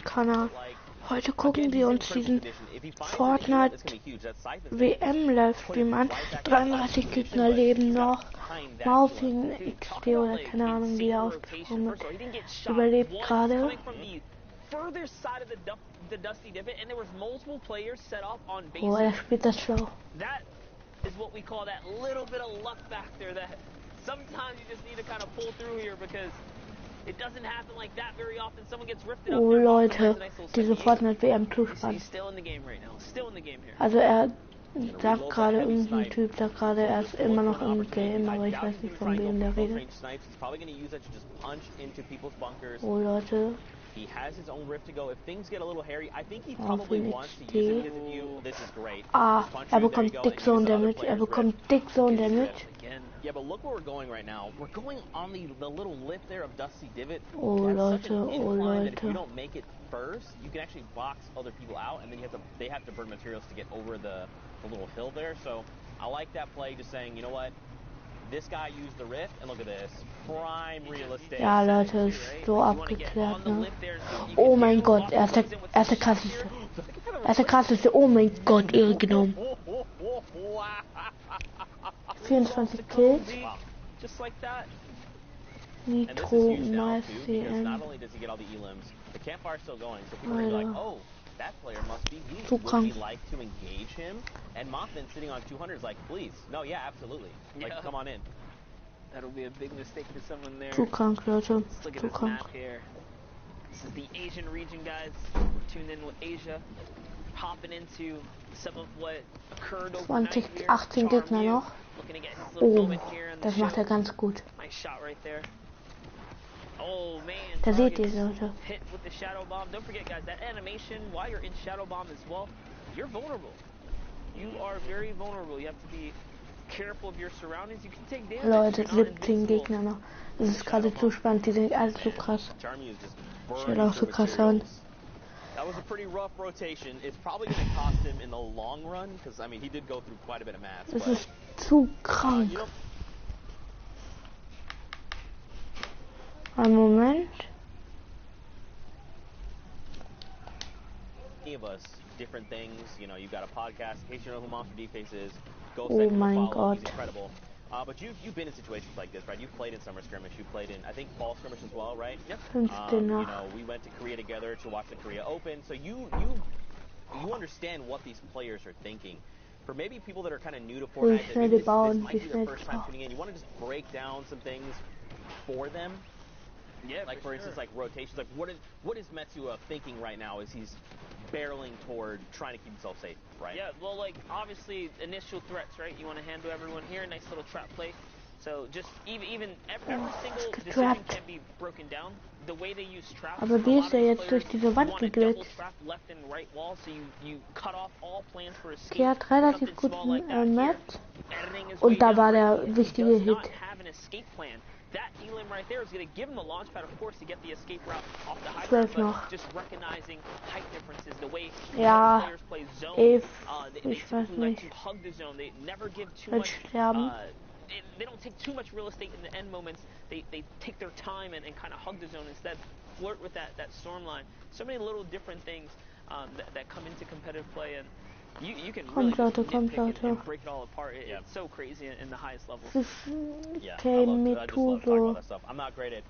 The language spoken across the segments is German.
Kanal. Heute gucken wir uns diesen Fortnite WM Livestream an. 33 Gegner leben noch. Maufing XD oder keine Ahnung wie er ausgesprochen wird. Überlebt gerade. Oh, er spielt das schlau. Oh Leute, diese Fortnite WM Zuspann. Also er sagt gerade, irgendein Typ sagt gerade, er ist immer noch im Game, aber ich weiß nicht von wem der redet. Oh Leute. Ah, er bekommt dick Zone Damage, er bekommt dick Zone Damage. Yeah, but look where we're going right now. We're going on the little lip there of Dusty Divot. Oh Leute, oh Leute. If you don't make it first, you can actually box other people out, and then they have to burn materials to get over the little hill there. So I like that play, just saying, you know what, this guy used the rift, and look at this, prime real estate. Ja Leute, ist so abgeklärt, ne? Oh mein Gott, er ist der krasseste. Er ist der krasseste. Oh mein Gott, irre genommen. 24 Kills. Nitro, nice CM. Zu krank. Zu krank, Leute. Zu krank. 20, 18 Gegner noch. Oh, das macht er ganz gut. Da seht ihr, Leute. Leute, 17 Gegner noch. Das ist gerade zu spannend, die sind alle so krass. Schaut auch so krass an. That was a pretty rough rotation. It's probably going to cost him in the long run, because I mean he did go through quite a bit of mats. Das ist zu krank. Ein Moment. Any of us, different things. You know, you've got a podcast. In case you know who Monster D-Face is, go oh mein Gott. He's incredible. But you've been in situations like this, right? You've played in summer skirmish. You played in, I think, fall skirmish as well, right? Yep. You know, we went to Korea together to watch the Korea Open. So you understand what these players are thinking. For maybe people that are kind of new to Fortnite, that this might be their first time tuning in. You want to just break down some things for them. Yeah. Like for instance, like rotations. Like what is Metsu thinking right now as he's barreling toward trying to keep himself safe, right? Yeah, well, like, obviously, initial threats, right? You want to handle everyone here, nice little trap play. So, just, even every single decision can be broken down. The way they use traps, aber wie ist er jetzt durch diese Wand geglitscht? Okay, er hat relativ guten Match. Und da war der wichtige Hit. That elim right there is going to give him the launch pad, of course, to get the escape route off the high 12 ground, noch. just recognizing height differences, the way ja, players play zone, ich they weiß nicht. like to hug the zone, they never give too Wird much, sterben. they don't take too much real estate in the end moments, they take their time and kind of hug the zone instead, flirt with that storm line. So many little different things that come into competitive play, and you can really nitpick and break it all apart. It's so crazy in the highest levels. I'm not great at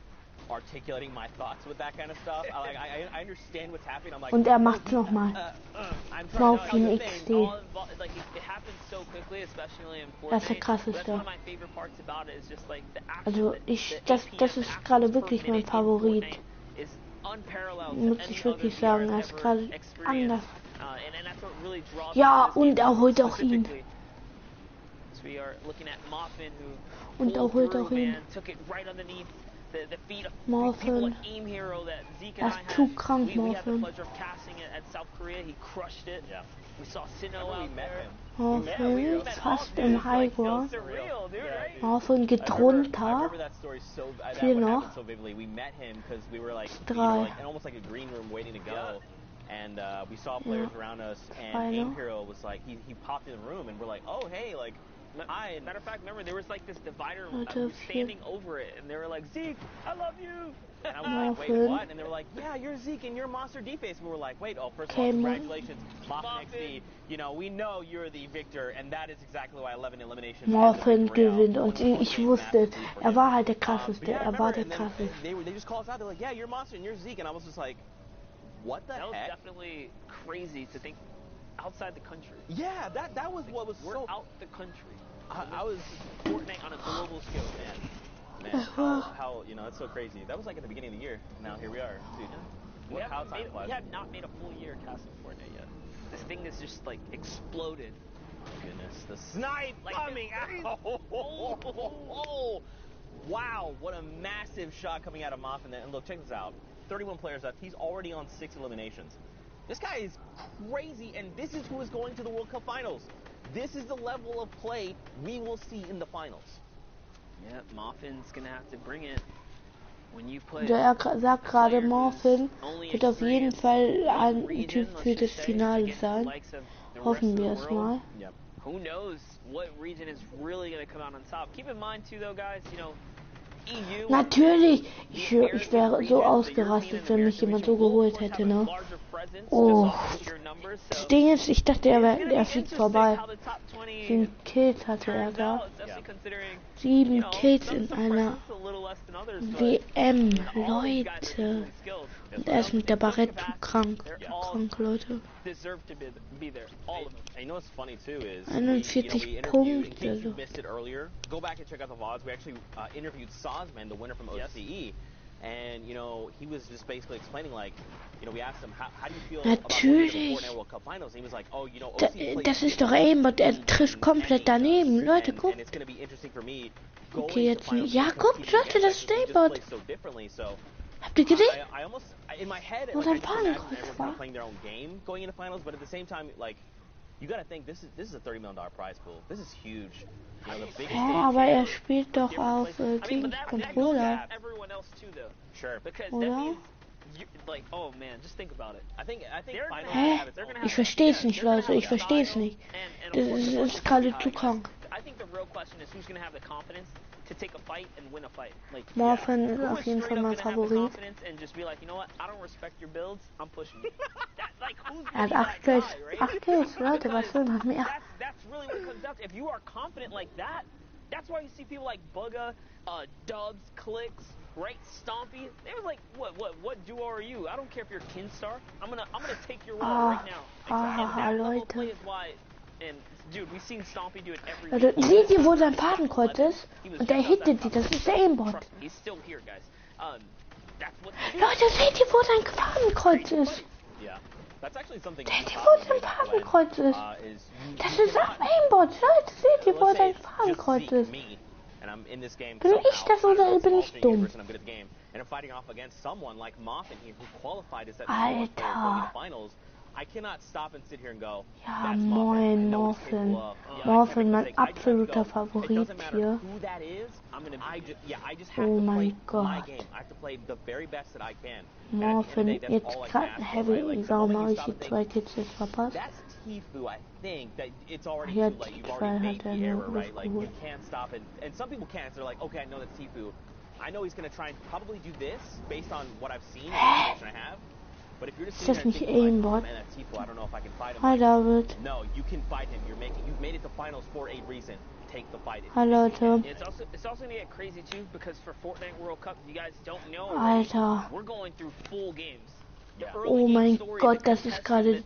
articulating my thoughts with that kind of stuff. I understand what's happening. I'm like, und macht's nochmal. Maufing XD. Das ist der krasseste. Also das ist gerade wirklich mein Favorit. Muss ich wirklich sagen, er ist gerade anders. Ja, und er holt auch ihn. Und er holt auch ihn. Morphin. Er ist zu krank, Morphin. Morphin ist fast im Highground. Morphin geht runter. 4 noch. 3. And we saw players around us, and Aim Hero was like, he popped in the room, and we're like, oh hey, like, Matter of fact, remember there was like this divider standing over it, and they were like, Zeke, I love you. And I was like, wait, what? And they were like, yeah, you're Zeke and you're Monster D-Face. We were like, wait, oh, first of all, congratulations, Muffin XD. You know, we know you're the victor, and that is exactly why 11 eliminations. Muffin gewinnt und ich wusste, war halt der krasseste, war der krasseste. They just call us out, they're like, yeah, you're Monster and you're Zeke, and I was just like, what the heck? That was definitely crazy to think outside the country. Yeah, that was what was we're so... out the country. I was... Fortnite on a global scale, man, how you know, it's so crazy. That was like at the beginning of the year. Now here we are, dude. We have not made a full year casting Fortnite yet. This thing has just like exploded. Goodness, the snipe coming out! Oh, wow, what a massive shot coming out of Muffin. And look, check this out. 31 players left. He's already on 6 eliminations. This guy is crazy, and this is who is going to the World Cup Finals. This is the level of play we will see in the finals. Yeah, Muffin's gonna have to bring it. When you put Er sagt gerade, Muffin wird auf jeden Fall ein Typ für das Finale sein. Hoffen wir es mal. Who knows what region is really gonna come out on top? Keep in mind too, though, guys. You know. Natürlich! Ich wäre so ausgerastet, wenn mich jemand so geholt hätte, ne? Oh. Das Ding ist, ich dachte, er fliegt vorbei. 7 Kills hatte er da. 7 Kills in einer WM, Leute. Und er ist mit der Barrette krank. Krank, Leute. 41 Punkte. Go back and check out the VODs. We actually interviewed Sozman, the winner from OCE, and you know he was just basically explaining, like, you know, we asked him how do you feel about the Fortnite World Cup Finals, and he was like, oh, you know, OCE das ist doch aimbot, er trifft komplett daneben, Leute, guckt. Okay, jetzt ja, guckt, Leute, das ist aimbot. Habt ihr gesehen? Wo sein Fadenkreuz war? You gotta think this is a $30 million prize pool. This is huge. You know, the biggest Ja, aber er spielt doch auf gegen Controller. Sure. Oder? Like, oh man, just think about it. I think Hä? Ich verstehe es nicht, Leute. Ich verstehe es nicht. Das ist gerade zu krank. I think the real question is who's going to have the confidence to take a fight and win a fight. Like, Muffin ist auf jeden Fall mein Favorit. And just be like, you know what? I don't respect your builds. I'm pushing you. Like, who's Er hat 8 Kills. 8 Kills, Leute, was will man mehr? That's really what it comes down to. If you are confident like that, that's why you see people like Bugga, Dubs, Clicks, right? Stompy. They was like, what duo are you? I don't care if you're Kinstar. I'm gonna take your role right now. And that level play is why. And dude, we've seen Stompy do it every Also, seht ihr, wo sein Fadenkreuz ist? Und der hittet die, das ist der Aimbot. He's still here, guys. Leute, seht ihr, wo sein Fadenkreuz ist? Seht ihr, wo sein Fadenkreuz ist? Das ist auch Aimbot, Leute, seht ihr, wo sein Fadenkreuz ist? Bin ich das oder bin ich dumm? Alter. Ja, moin, Muffin. Muffin, mein absoluter Favorit hier. Oh mein Gott. Muffin, jetzt gerade ein Heavy. Warum habe ich die 2 Kills jetzt verpasst? Ja, die 2 hat er nur geholt. Hä? Ist das nicht Aimbot? Hi David. Hi Leute. It's also gonna get crazy too because for Fortnite World Cup, you guys don't know. Alter. We're going through full games. Oh mein Gott, das ist gerade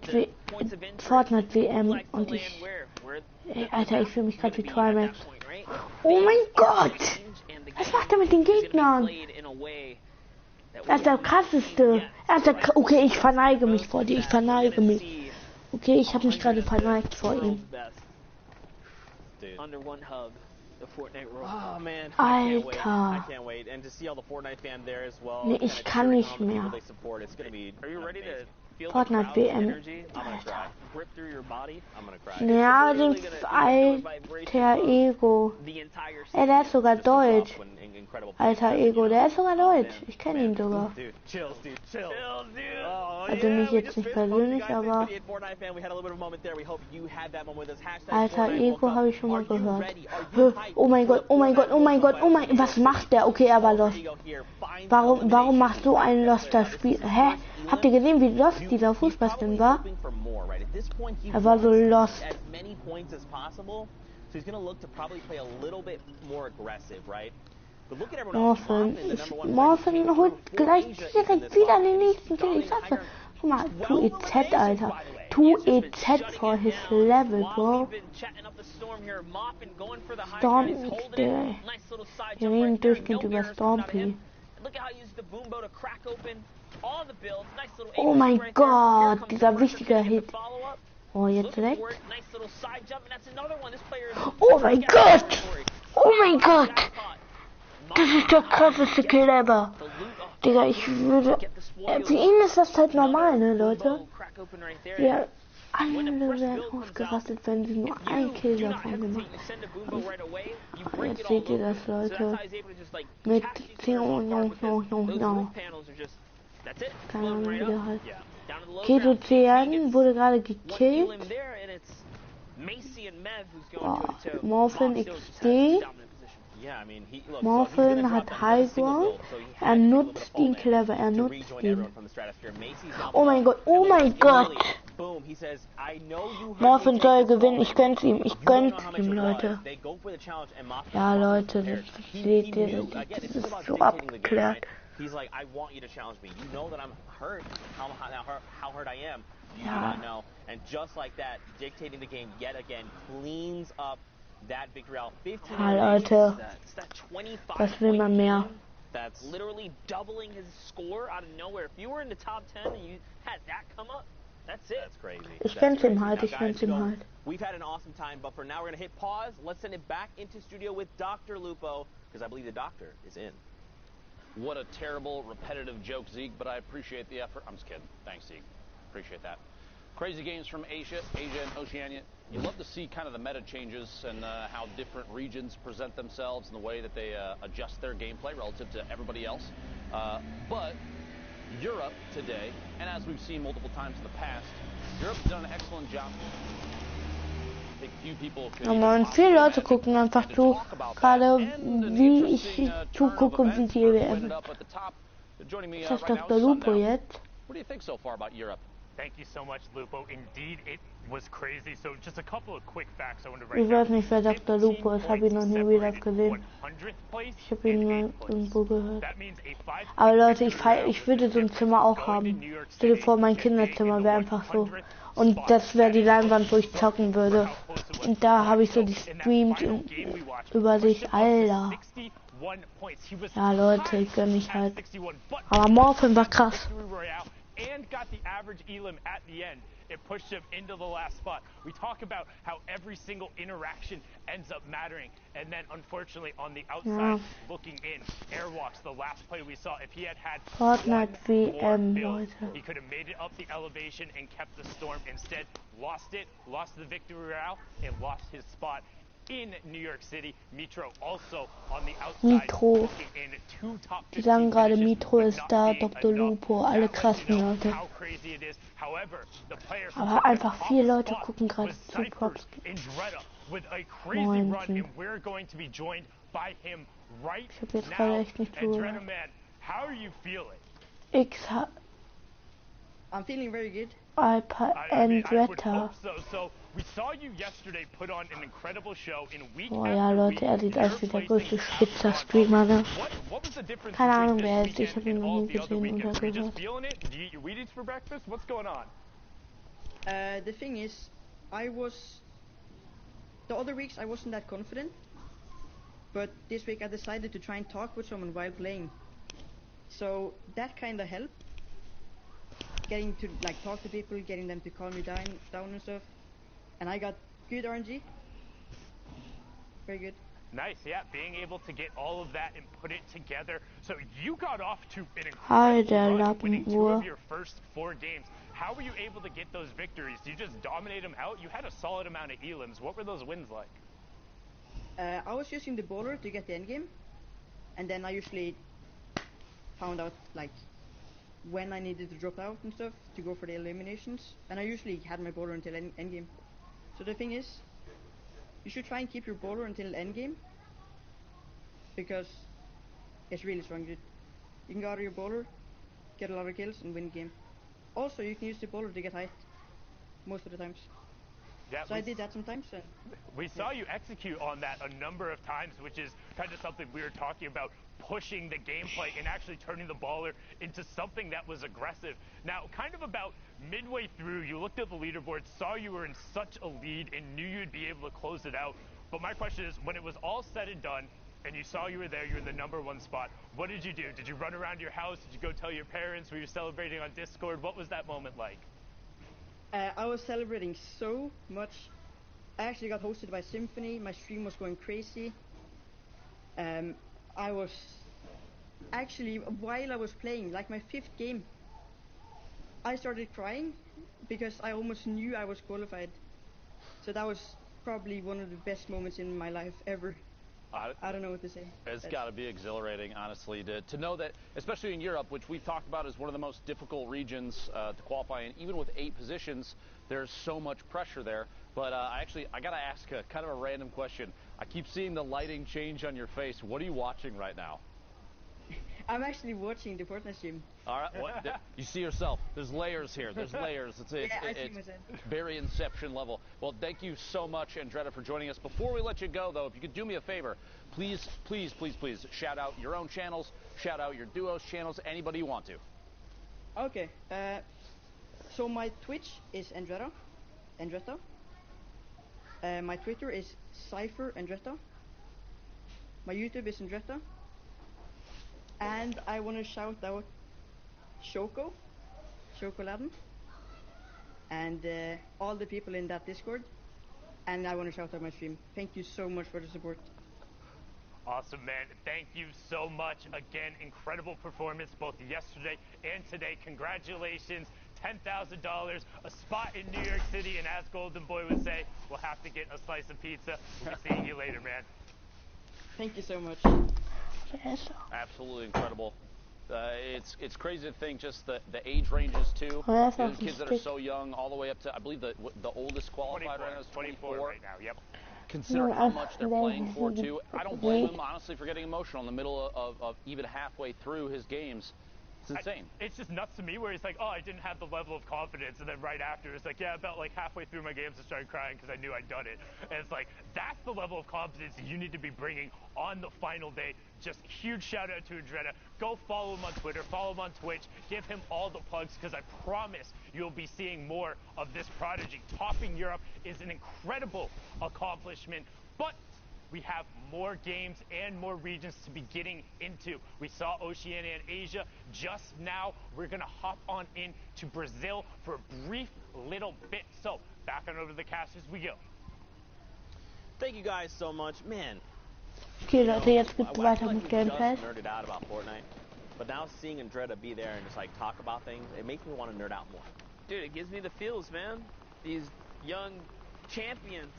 Fortnite WM und ich... Alter, ich fühle mich gerade wie Trimax. Oh mein Gott! Was macht er mit den Gegnern? Er ist der krasseste. Okay, ich verneige mich vor dir. Ich verneige mich. Okay, ich habe mich gerade verneigt vor ihm. Alter. Nee, ich kann nicht mehr. Fortnite WM. Alter. Ja, den alter Ego. Ey, der ist sogar deutsch. Alter Ego, der ist sogar deutsch. Ich kenne ihn sogar. Also nicht jetzt nicht persönlich, aber alter Ego habe ich schon mal gehört. Oh mein Gott, oh mein Gott, oh mein Gott, oh mein Gott. Was macht der? Okay, er war lost. Warum macht so ein Lost das Spiel? Hä? Habt ihr gesehen, wie lost dieser Fußballspin war? Er war so lost. Morphin holt gleich direkt wieder den nächsten Kill. Ich sag's ja. Guck mal, 2EZ, Alter. 2EZ for his level, bro. Storm XD. Wir reden durchgehend über Stormpy. Oh mein Gott, dieser wichtige Hit. Oh, jetzt direkt. Oh mein Gott! Oh mein Gott! Das ist der krasseste Kill ever. Digga, ich würde... Für ihn ist das halt normal, ne, Leute? Ja, alle werden ausgerastet, wenn sie nur einen Kill davon gemacht haben. Aber jetzt seht ihr das, Leute. Mit 10 no. Keine Ahnung, wie der heißt. Keto wurde gerade gekillt. Oh, Morphin XD. Morphin hat High Ground. Er nutzt ihn clever, er nutzt ihn. Oh mein Gott, oh mein Gott. Morphin soll gewinnen, ich gönn's ihm, Leute. Ja, Leute, das seht ihr, das ist so abgeklärt. He's like, I want you to challenge me. You know that I'm hurt. How hurt I am. You do not know. And just like that, dictating the game yet again cleans up that victory out. 15 Leute, was will man mehr? That's literally doubling his score out of nowhere. If you were in the top 10 and you had that come up, that's it. That's crazy. Ich gönn's ihm halt, We've had an awesome time, but for now we're going to hit pause. Let's send it back into studio with Dr. Lupo, because I believe the doctor is in. What a terrible, repetitive joke, Zeke, but I appreciate the effort. I'm just kidding. Thanks, Zeke. Appreciate that. Crazy games from Asia and Oceania. You love to see kind of the meta changes and how different regions present themselves and the way that they adjust their gameplay relative to everybody else. But Europe today, and as we've seen multiple times in the past, Europe's done an excellent job. Und viele Leute gucken einfach zu, gerade wie ich zugucke, wie die WM. Ist das Dr. Lupo jetzt? Thank you so much, Lupo. Indeed, it was crazy. So just a couple of quick facts I wanted to write Ich weiß nicht, wer Dr. Lupo ist, habe ihn noch nie wieder gesehen. Ich habe ihn mal irgendwo gehört. Aber Leute, ich würde so ein Zimmer auch haben. Stell dir vor, mein Kinderzimmer wäre einfach so. Und das wäre die Leinwand, wo ich zocken würde. Und da habe ich so die Streams in Übersicht. Alter. Ja, Leute, ich gönn mich halt. Aber Morphin war krass. And got the average elim at the end. It pushed him into the last spot. We talk about how every single interaction ends up mattering. And then, unfortunately, on the outside, looking in, airwalks, the last play we saw, if he had Fortnite WM, build, he could have made it up the elevation and kept the storm. Instead, lost it, lost the victory route, and lost his spot in New York City. Mitro also on the outside. Mitro. Die sagen gerade, Mitro ist da, Dr. Lupo, alle krassen Leute. Aber einfach viele Leute gucken gerade zu Props. Moin. Ich hab jetzt gerade echt nicht zugehört. I'm feeling very good. iPad and Retta. Oh ja, Leute, er sieht aus wie der größte Spitzer-Streamer, ne? Keine Ahnung, wer er ist. Ich habe ihn noch nie gesehen oder gehört. The thing is, the other weeks I wasn't that confident, but this week I decided to try and talk with someone while playing. So that kind of helped. Getting to like talk to people, getting them to calm me down and stuff. And I got good RNG. Very good. Nice, yeah, being able to get all of that and put it together. So you got off to an incredible run, winning 2 of your first 4 games. How were you able to get those victories? Did you just dominate them out? You had a solid amount of elims. What were those wins like? I was using the bowler to get the endgame, and then I usually found out like when I needed to drop out and stuff to go for the eliminations, and I usually had my bowler until endgame. So the thing is, you should try and keep your bowler until endgame, because it's really strong, dude. You can go out of your bowler, get a lot of kills, and win the game. Also, you can use the bowler to get height most of the times. Yeah, so I did that sometimes. And we saw you execute on that a number of times, which is kind of something we were talking about, pushing the gameplay and actually turning the baller into something that was aggressive. Now, kind of about midway through, you looked at the leaderboard, saw you were in such a lead, and knew you'd be able to close it out. But my question is, when it was all said and done, and you saw you were there, you're in the #1 spot, what did you do? Did you run around your house? Did you go tell your parents? Were you celebrating on Discord? What was that moment like? I was celebrating so much. I actually got hosted by Symphony. My stream was going crazy. I was actually, while I was playing, like my 5th game, I started crying because I almost knew I was qualified. So that was probably one of the best moments in my life ever. I don't know what to say. It's got to be exhilarating, honestly, to know that, especially in Europe, which we've talked about as one of the most difficult regions to qualify in. Even with 8 positions, there's so much pressure there. But I got to ask kind of a random question. I keep seeing the lighting change on your face. What are you watching right now? I'm actually watching the Fortnite stream. All right, you see yourself. There's layers here. There's layers. It's very Inception level. Well, thank you so much, Andretta, for joining us. Before we let you go, though, if you could do me a favor, please shout out your own channels, shout out your duo's channels, anybody you want to. Okay. So my Twitch is Andretta. My Twitter is Cypher Andretta. My YouTube is Andretta. And I want to shout out Shokoladen, and all the people in that Discord. And I want to shout out my stream. Thank you so much for the support. Awesome, man. Thank you so much. Again, incredible performance both yesterday and today. Congratulations. $10,000, a spot in New York City, and as Golden Boy would say, we'll have to get a slice of pizza. We'll be seeing you later, man. Thank you so much. Yes. Absolutely incredible. It's crazy to think just the age ranges too. Kids that are so young, all the way up to, I believe the oldest qualified right now is 24 right now. Yep. Consider how much they're playing for too. I don't blame him, honestly, for getting emotional in the middle of even halfway through his games. It's insane. It's just nuts to me where he's like, oh, I didn't have the level of confidence, and then right after it's like, yeah, about like halfway through my games I started crying because I knew I'd done it. And it's like, that's the level of confidence you need to be bringing on the final day. Just huge shout out to Andretta. Go follow him on Twitter, follow him on Twitch, give him all the plugs, because I promise you'll be seeing more of this prodigy. Topping Europe is an incredible accomplishment, but we have more games and more regions to be getting into. We saw Oceania and Asia. Just now, we're going to hop on into Brazil for a brief little bit. So, back on over to the cast as we go. Thank you guys so much. Man. Okay, Leute, jetzt geht's weiter mit Gameplay. Nerded out about Fortnite, but now seeing Andretta be there and just like talk about things, it makes me want to nerd out more. Dude, it gives me the feels, man. These young champions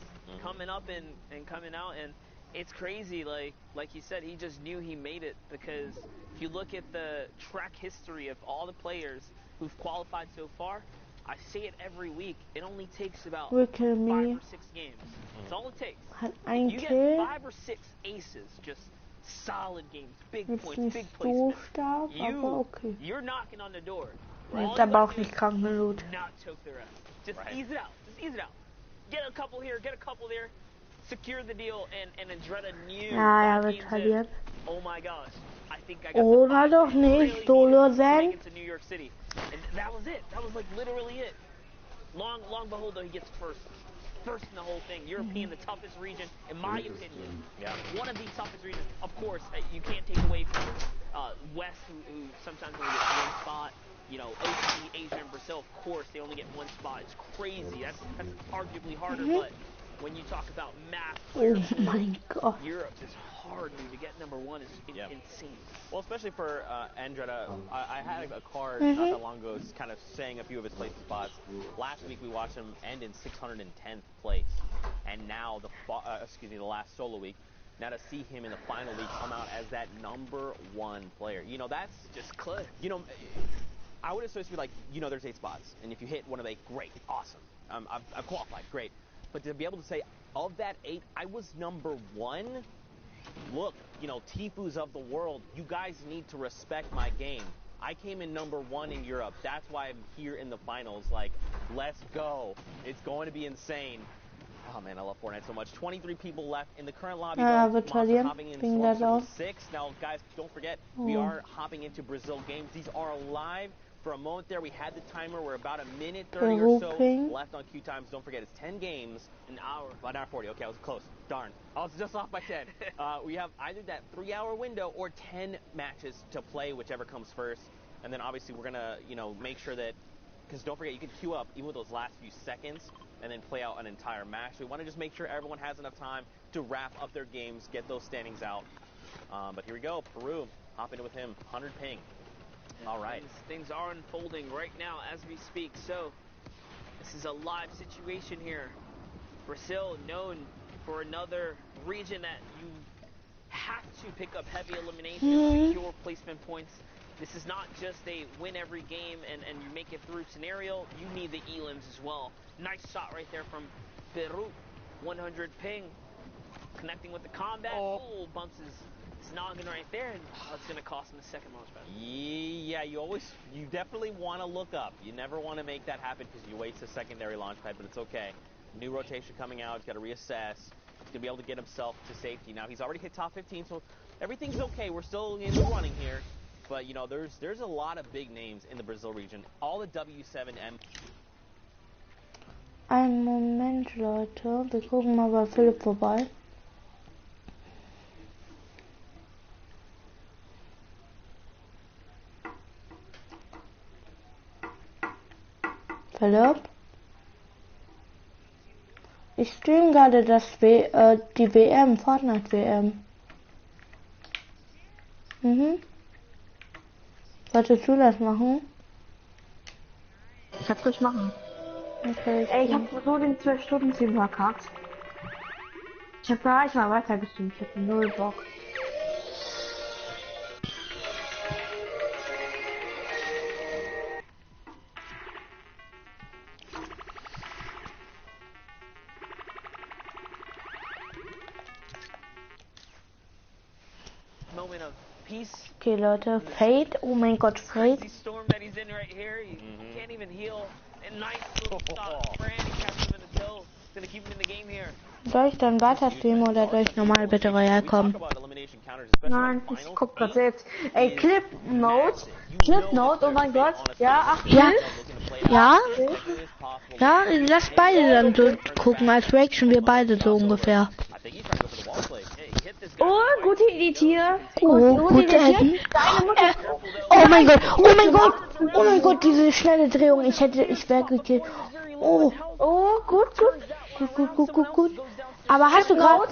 coming up and coming out, and it's crazy. Like he said, he just knew he made it, because if you look at the track history of all the players who've qualified so far, I say it every week, it only takes about 5 or 6 games. That's all it takes. If you get 5 or 6 aces, just solid games, big points, big placements, you're knocking on the door. Jetzt aber auch nicht krank mit Loot. Not choke the rest. Just ease it out. Just ease it out. Get a couple here, get a couple there. Secure the deal, and Andretta knew. Ja, wird verlieren. Oh my gosh. I think I got Oder doch nicht, Solo Zen. to New York City. And that was it. That was like literally it. Long behold, though, he gets first in the whole thing. European, the toughest region, in my opinion. Yeah. One of the toughest regions. Of course, you can't take away from West, who sometimes only gets 1 spot. You know, OC, Asia, and Brazil, of course, they only get 1 spot. It's crazy. That's arguably harder, but when you talk about math, Oh mein Gott. Europe is hard to get number one is insane. Well, especially for Andretta, I had a card not that long ago kind of saying a few of his placement spots. Last week we watched him end in 610th place, and now the last solo week. Now to see him in the final week come out as that #1 player, you know, that's just close. You know, I would associate like, you know, there's 8 spots, and if you hit one of 8, great, awesome. I've qualified, great. But to be able to say, of that 8, I was #1. Look, you know, Tifus of the world, you guys need to respect my game. I came in #1 in Europe. That's why I'm here in the finals. Like, let's go. It's going to be insane. Oh man, I love Fortnite so much. 23 people left in the current lobby. Monster hopping in Storm 6. Now, guys, don't forget, we are hopping into Brazil games. These are live. For a moment there, we had the timer. We're about 1:30 or so left on queue times. Don't forget, it's 10 games. An hour. About an hour 40. Okay, I was close. Darn. I was just off by 10. We have either that 3-hour window or 10 matches to play, whichever comes first. And then obviously we're going to, you know, make sure that, because don't forget, you can queue up even with those last few seconds and then play out an entire match. So we want to just make sure everyone has enough time to wrap up their games, get those standings out. But here we go. Peru, hop into with him. 100 ping. All right. Things are unfolding right now as we speak. So this is a live situation here. Brazil, known for another region that you have to pick up heavy elimination, secure placement points. This is not just a win every game and you make it through scenario. You need the elims as well. Nice shot right there from Peru. 100 ping. Connecting with the combat. Oh, bumps his noggin right there, and it's going to cost him the second launch pad. Yeah, you definitely want to look up. You never want to make that happen because you waste a secondary launch pad, but it's okay. New rotation coming out. He's got to reassess. He's going to be able to get himself to safety. Now, he's already hit top 15, so everything's okay. We're still in the running here. But, you know, there's a lot of big names in the Brazil region. All the W7M. Einen Moment, Leute. Wir gucken mal bei Philipp vorbei. Philipp? Ich stream gerade die WM, Fortnite WM. Wolltest du das machen? Ich kann's ruhig machen. Okay, Ey, ich hab so den 12-Stunden-Stream verkackt. Ich hab gar nicht mal weitergestreamt. Ich hab null Bock. Moment of peace. Okay, Leute, Fade. Oh mein Gott, Fade. Storm that he's in right here. He can't even heal. And nice little stop. Brandon catches him in the toe. It's gonna keep him in the game here. Soll ich dann weiter streamen oder soll ich normal bitte Royal kommen? Nein, ich guck grad selbst. Ey, Clip Note, oh mein Gott. Ja, 8 Ja. Ja? Ja, lass beide dann so gucken, als Reaction wir beide so ungefähr. Oh, gute Idee hier. Gute Idee. Oh mein Gott, oh mein Gott, oh mein Gott, diese schnelle Drehung, ich wäre gekillt. Oh, gut. Aber hast du gerade...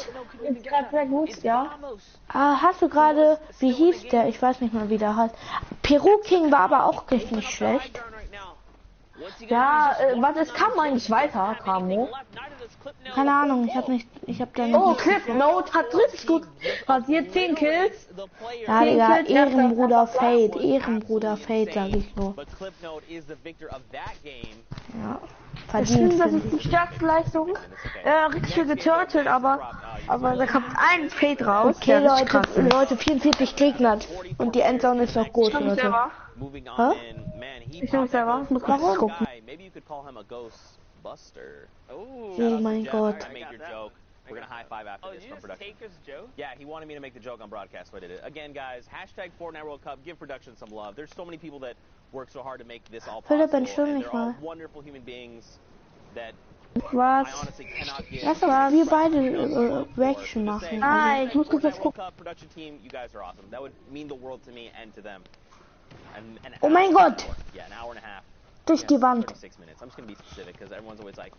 Ist gerade sehr gut, ja. Hast du gerade... Wie hieß der? Ich weiß nicht mal, wie der heißt. Peru King war aber auch echt nicht schlecht. Ja, warte, es kam eigentlich weiter, Camo. Keine Ahnung, ich hab da nicht... Oh, Clip Note hat richtig gut rasiert, 10 Kills. Ja, Digga, Ehrenbruder Fade, sag ich nur. Ja, Ich finde, das ist die stärkste Leistung. Richtig viel geturtelt, aber da kommt ein Fade raus. Okay, Leute, 44 Gegner und die Endzone ist noch gut, Leute. Ich muss selber. Ich muss kurz gucken. Oh mein Gott. We're gonna high five after this from production. Taker's joke? Yeah, he wanted me to make the joke on broadcast, so I did it. Again, guys, hashtag Fortnite World Cup. Give production some love. There's so many people that work so hard to make this all possible. And they're all wonderful human beings that I honestly cannot give. Lass doch wir beide Reaction machen. Ich muss kurz was gucken. Production team, you guys are awesome. That would mean the world to me and to them. Oh mein Gott! Yeah, an hour and a half. Durch die Wand. 36 minutes. I'm just gonna be specific because everyone's always like,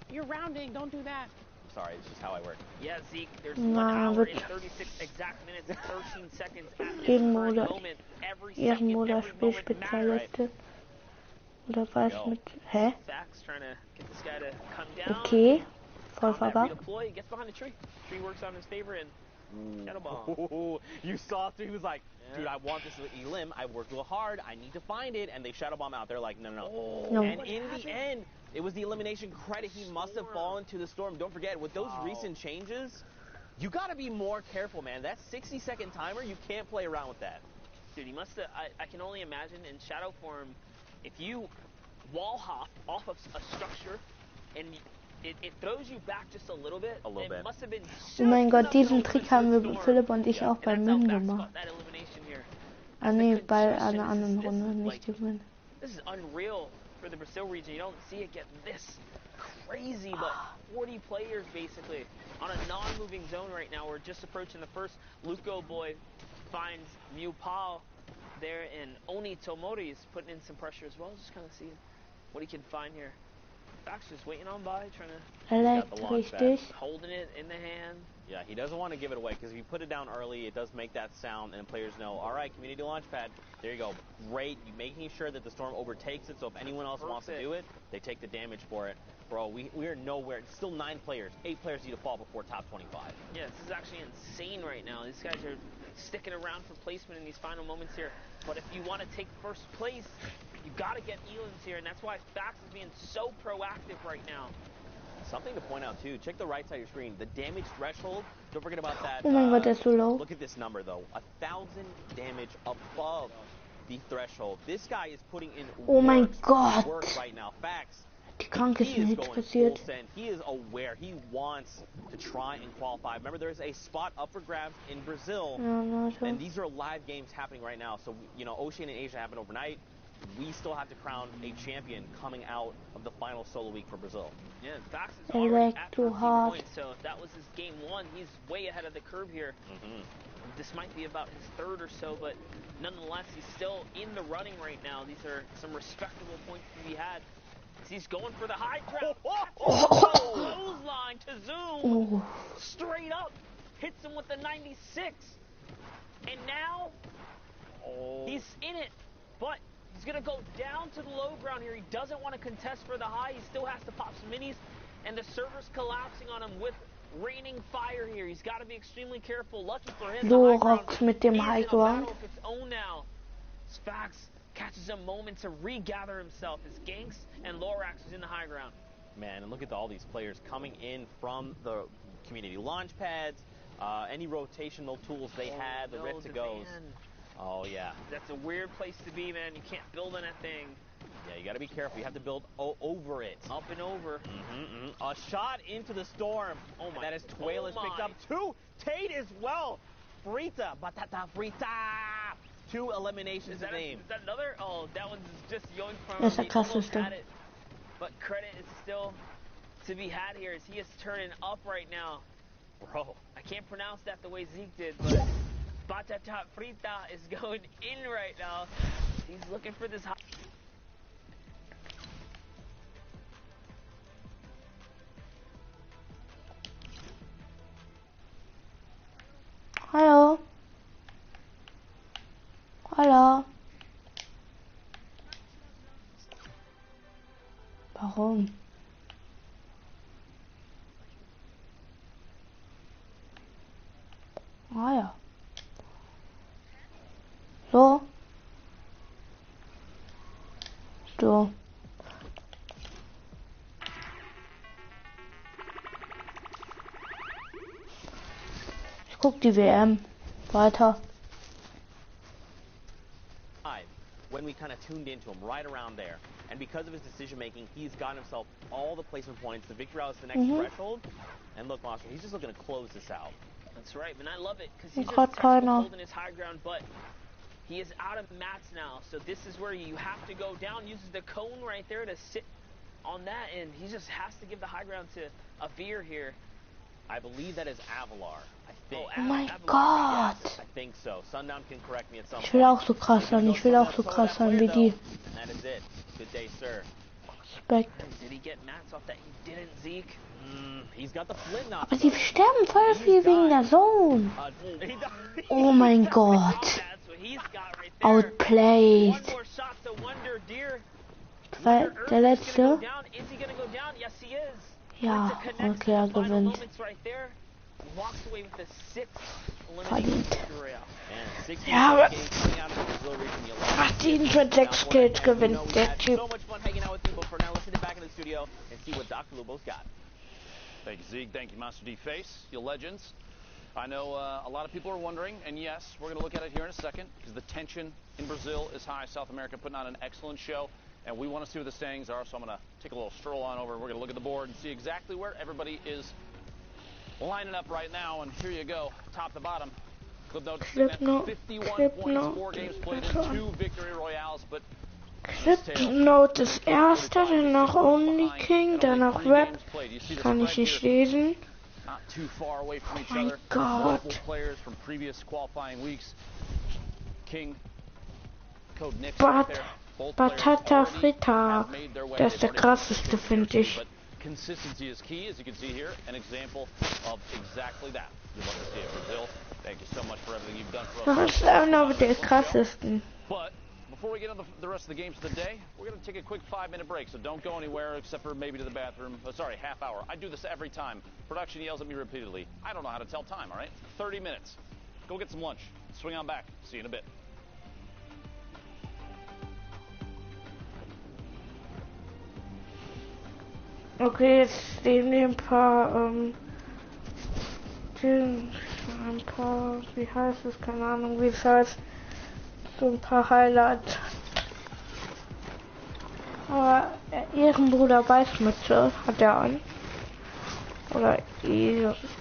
"You're rounding. Don't do that." sorry. It's just how I work. Yeah, Zeke, there's 1 hour and 36 exact minutes and 13 seconds at this current moment. Every second, every moment matters. Oder was mit... Hä? Facts trying to get this guy to come down. Okay. Voll verpackt. Redeploy, gets behind the tree. Tree works on his favor and shadow bomb. Ooh, you saw through. He was like, dude, I want this elim. I worked real hard. I need to find it. And they shadow bomb out. They're like, no. No. And in the end, it was the elimination credit. He must have fallen to the storm. Don't forget, with those recent changes, you got to be more careful, man. That 60-second timer, you can't play around with that. Dude, he must have. I can only imagine in shadow form, if you wall hop off of a structure and it throws you back just a little bit. It must have been Oh mein Gott, diesen Trick haben wir Philipp und ich auch bei Min gemacht. Ah ne, bei einer anderen Runde, nicht die Min. This is unreal for the Brazil region. You don't see it get this crazy, but 40 players basically on a non-moving zone right now. We're just approaching the first. Luco boy finds Mew Pao there, and Oni Tomori is putting in some pressure as well. Just kind of seeing what he can find here. Fox just waiting on by, trying to holding it in the hand. Yeah, he doesn't want to give it away because if you put it down early, it does make that sound, and players know, all right, community launch pad, there you go. Great, you're making sure that the storm overtakes it, so if anyone else wants to do it, they take the damage for it. Bro, we are nowhere. It's still 9 players. 8 players need to fall before top 25. Yeah, this is actually insane right now. These guys are sticking around for placement in these final moments here. But if you want to take first place, you got to get elims here, and that's why Fax is being so proactive right now. Something to point out too, check the right side of your screen. The damage threshold, don't forget about that. Oh mein Gott, der ist so low. Look at this number though, 1,000 damage above the threshold. This guy is putting in work right now. Facts. Die krankesten Hits passiert. He is aware. He wants to try and qualify. Remember, there's a spot up for grabs in Brazil, and these are live games happening right now. So, you know, Oceania and Asia happened overnight. We still have to crown a champion coming out of the final solo week for Brazil. Yeah, Fax is already at 13 points, so if that was his game 1, he's way ahead of the curve here. This might be about his 3rd or so, but nonetheless, he's still in the running right now. These are some respectable points to be had. He's going for the high ground. Clothesline to Zoom. Straight up. Hits him with the 96. And now, he's in it. But he's going to go down to the low ground here. He doesn't want to contest for the high. He still has to pop some minis. And the server's collapsing on him with raining fire here. He's got to be extremely careful. Lucky for him, the high ground mit dem High is in a battle of its own now. Spax catches a moment to regather himself as Ganks and Lorax is in the high ground. Man, and look at all these players coming in from the community launch pads, any rotational tools they had, the Rift to goes. Oh, yeah. That's a weird place to be, man. You can't build anything. Yeah, you got to be careful. You have to build over it. Up and over. A shot into the storm. Oh, my. That is Tuela's picked up 2. Tate as well. Frita. Batata Frita. 2 eliminations of aim. Is that another? Oh, that one's just going from him. He almost had it. But credit is still to be had here as he is turning up right now. Bro. I can't pronounce that the way Zeke did, but Batata Frita is going in right now. He's looking for this high. Hallo. Hallo. Warum? Ah ja. So. So. Ich guck die WM. Weiter. When we kind of tuned into him right around there. And because of his decision making, he's gotten himself all the placement points. The victory route is the next threshold. And look, Monster, he's just looking to close this out. That's right, and I love it because he's just holding his high ground, but he is out of mats now. So this is where you have to go down. Uses the cone right there to sit on that, and he just has to give the high ground to a veer here. I believe that is Avalar. I think. Oh my God. Yes, I think so. Sundown can correct me at some point. Ich will auch so krass sein. Ich will auch so krass sein wie die. That is it. Good day, sir. Respekt. Did Aber sie sterben voll viel wegen der Zone. Oh mein Gott. Outplayed. Der letzte. Ja, okay, er gewinnt. Verdient. Ja, aber 18 mit 6 Kills gewinnt der Typ. Thank you, Zeke. Thank you, Master D Face. You legends. I know a lot of people are wondering, and yes, we're going to look at it here in a second, because the tension in Brazil is high. South America putting on an excellent show, and we want to see what the standings are, so I'm going to take a little stroll on over. We're going to look at the board and see exactly where everybody is lining up right now, and here you go, top to bottom. Clip note, 51 points, 4 games played, and 2 victory royales, but Clipnote ist erster, danach Only King, danach Rap. Kann ich nicht lesen. Oh mein Gott. Batata Frita. Das ist der krasseste, finde ich. Consistency is key, as you can see here, an example of exactly that. We'd love to see it, Brazil. Thank you so much for everything you've done for us. Das ist auch noch der krassesten. But before we get on the rest of the games of the day, we're going to take a quick 5-minute break, so don't go anywhere except for maybe to the bathroom. Oh, sorry, half hour. I do this every time. Production yells at me repeatedly. I don't know how to tell time, all right? 30 minutes. Go get some lunch. Swing on back. See you in a bit. Okay, jetzt stehen hier ein paar, wie heißt es, keine Ahnung, wie es heißt, so ein paar Highlights. Aber Ehrenbruder Weißmütze hat er an. Oder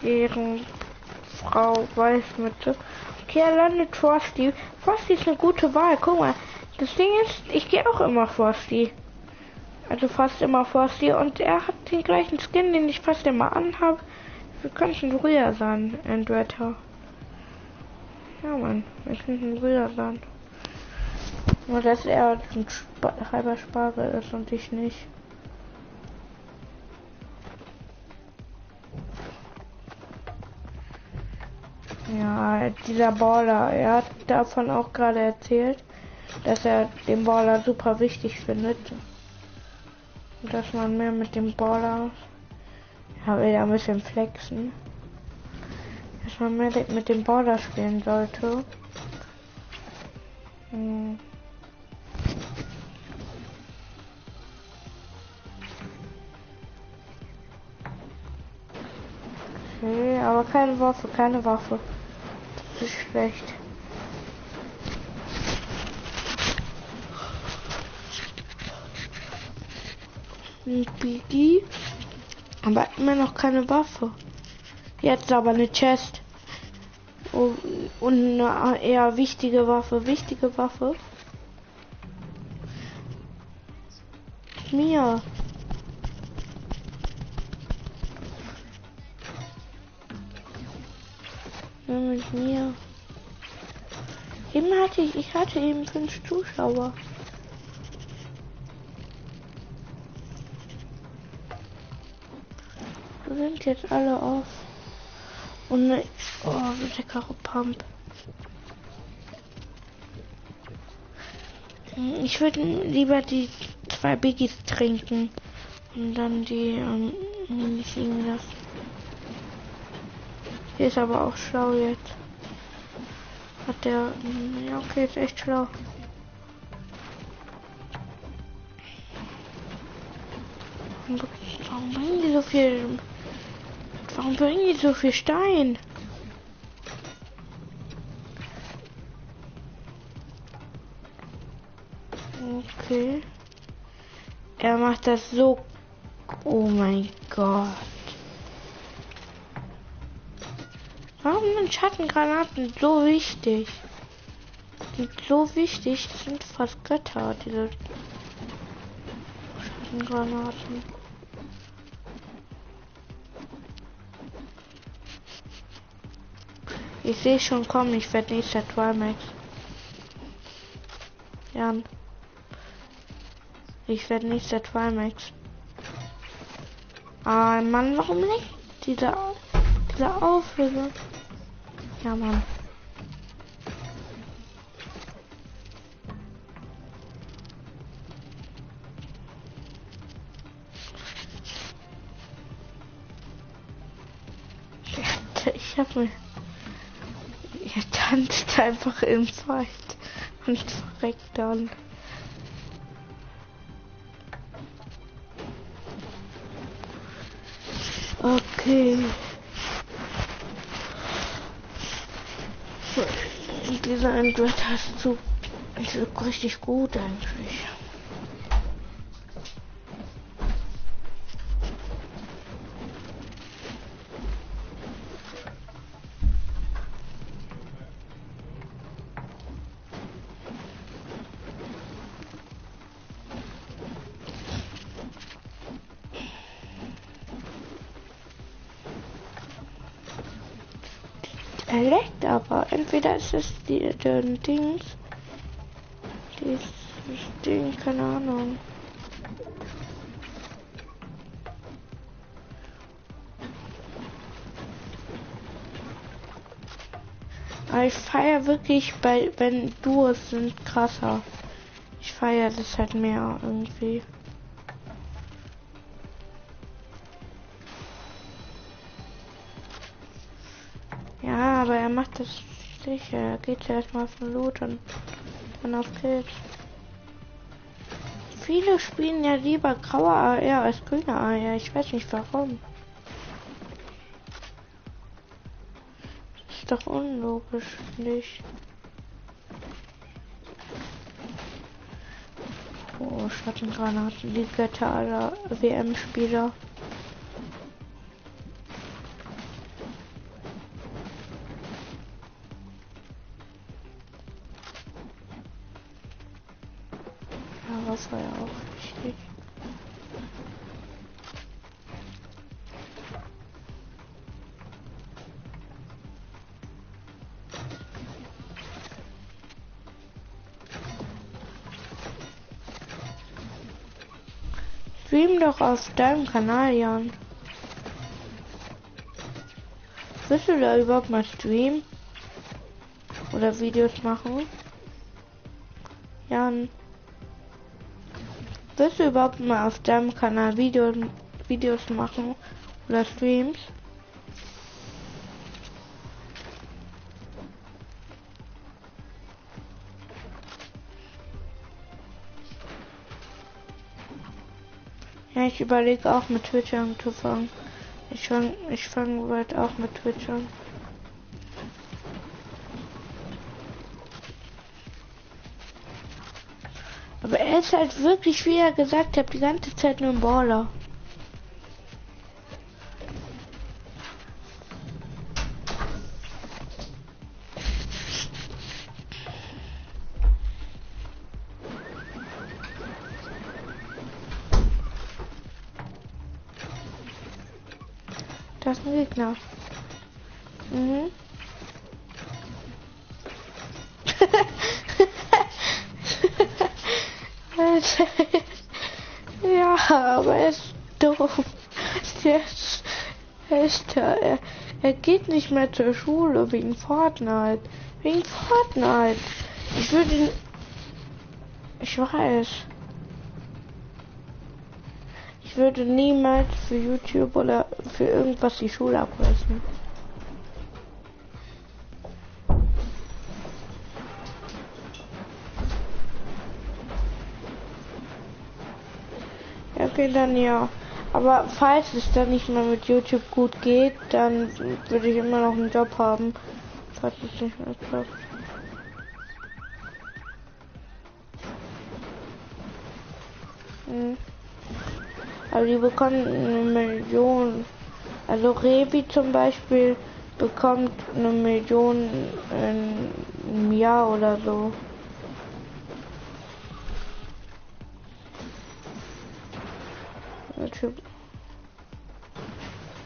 Ehrenfrau Weißmütze. Okay, er landet Frosty. Frosty ist eine gute Wahl, guck mal. Das Ding ist, ich gehe auch immer Frosty. Also fast immer Frosty, und er hat den gleichen Skin, den ich fast immer anhabe. Wir könnten Brüder sein, Endwetter. Ja, Mann, wir könnten Brüder sein. Nur, dass er ein halber Spargel ist und ich nicht. Ja, dieser Baller, er hat davon auch gerade erzählt, dass er den Baller super wichtig findet. Dass man mehr mit dem Baller, ja, will ein bisschen flexen, dass man mehr mit dem Baller spielen sollte. Okay, aber keine Waffe, das ist schlecht. Biggie, aber immer noch keine Waffe. Jetzt aber eine Chest. Oh, und eine eher wichtige Waffe. Mir. Ja, mit mir. Eben ich hatte eben 5 Zuschauer. Sind jetzt alle auf. Und ne, oh, leckere Pump. Ich würde lieber die 2 Biggies trinken und dann die nicht liegen lassen. Hier ist aber auch schlau jetzt. Hat der, ja okay, ist echt schlau. Warum bringen die so viel? Warum bringen die so viel Stein? Okay. Er macht das so. Oh mein Gott. Warum sind Schattengranaten so wichtig? Die so wichtig sind fast Götter, diese Schattengranaten. Ich sehe schon kommen, ich werde nächster Trimax. Jan. Ich werde nächster Trimax. Ah, Mann, warum nicht? Diese Auflösung. Ja, Mann. Ich hab mir... Er tanzt einfach im Fight und verreckt dann. Okay. Dieser Android hast du richtig gut eigentlich. Er leckt aber. Entweder ist es dieses Ding, keine Ahnung. Aber ich feiere wirklich, wenn Duos sind, krasser. Ich feiere das halt mehr irgendwie. Ja, aber er macht das sicher. Er geht ja erstmal auf den Loot und dann auf Kills. Viele spielen ja lieber graue AR als grüne AR. Ich weiß nicht warum. Das ist doch unlogisch, nicht? Oh, Schattengranate, die Götter aller WM-Spieler. Ja, was war ja auch wichtig. Stream doch auf deinem Kanal, Jan. Willst du da überhaupt mal streamen? Oder Videos machen? Jan. Willst du überhaupt mal auf deinem Kanal Videos machen? Oder Streams? Ja, ich überlege auch mit Twitch anzufangen. Ich fange bald auch mit Twitch an. Aber er ist halt wirklich, wie er gesagt hat, die ganze Zeit nur ein Baller. Das ist ein Gegner. Mhm. Ja, aber er ist doof. Er geht nicht mehr zur Schule wegen Fortnite. Ich weiß. Ich würde niemals für YouTube oder für irgendwas die Schule abbrechen. Ja, okay, dann ja. Aber falls es dann nicht mehr mit YouTube gut geht, dann würde ich immer noch einen Job haben. Falls es nicht mehr klappt. Aber die bekommen eine Million. Also Revi zum Beispiel bekommt eine Million im Jahr oder so.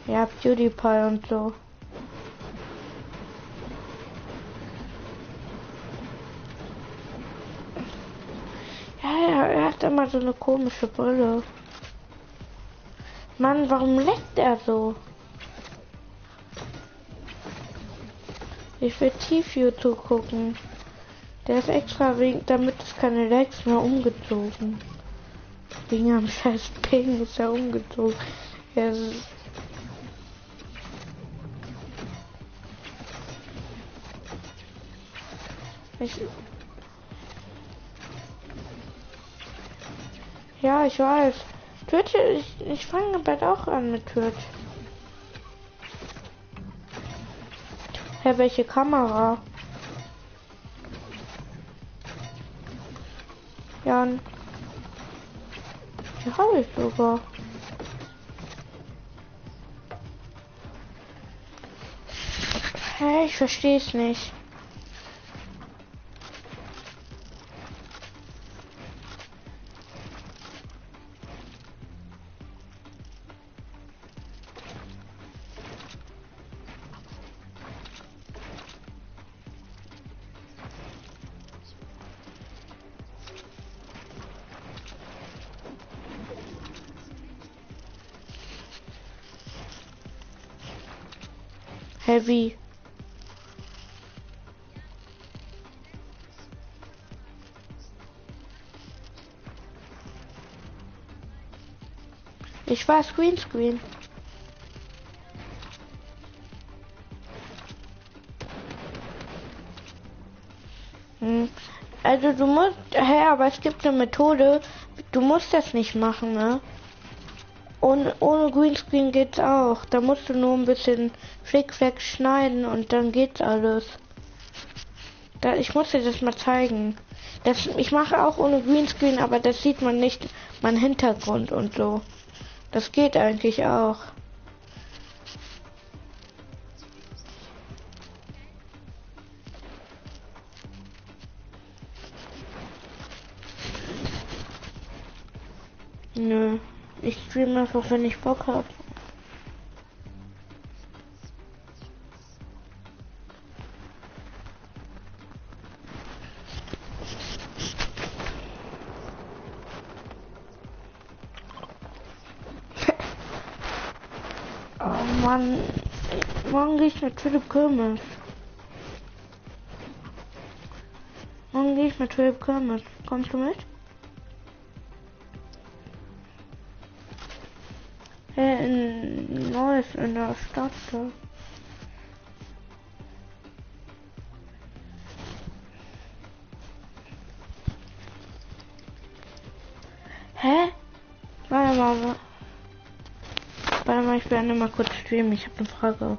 Ja, PewDiePie und so. Ja, er hat immer so eine komische Brille. Mann, warum leckt er so? Ich will tief YouTube gucken. Der ist extra wegen, damit es keine Lags mehr umgezogen. Wegen am scheiß Ping ist er umgezogen. Er ist ja, ich weiß. Twitch, ich fange bald auch an mit Twitch. Hä, welche Kamera? Ja, die habe ich sogar. Hä, ich verstehe es nicht. Heavy. Ich war Greenscreen. Also du musst, aber es gibt eine Methode, du musst das nicht machen, ne? Und ohne Greenscreen geht's auch. Da musst du nur ein bisschen Flickflack schneiden und dann geht's alles. Ich muss dir das mal zeigen. Ich mache auch ohne Greenscreen, aber das sieht man nicht, mein Hintergrund und so. Das geht eigentlich auch. Nö, ich streame einfach, wenn ich Bock habe. Oh Mann, morgen gehe ich mit Philipp Kirmes. Morgen gehe ich mit Philipp Kirmes. Kommst du mit? In Neuss, in der Stadt. Da. Hä? Warte mal, ich beende mal kurz streamen. Ich habe eine Frage.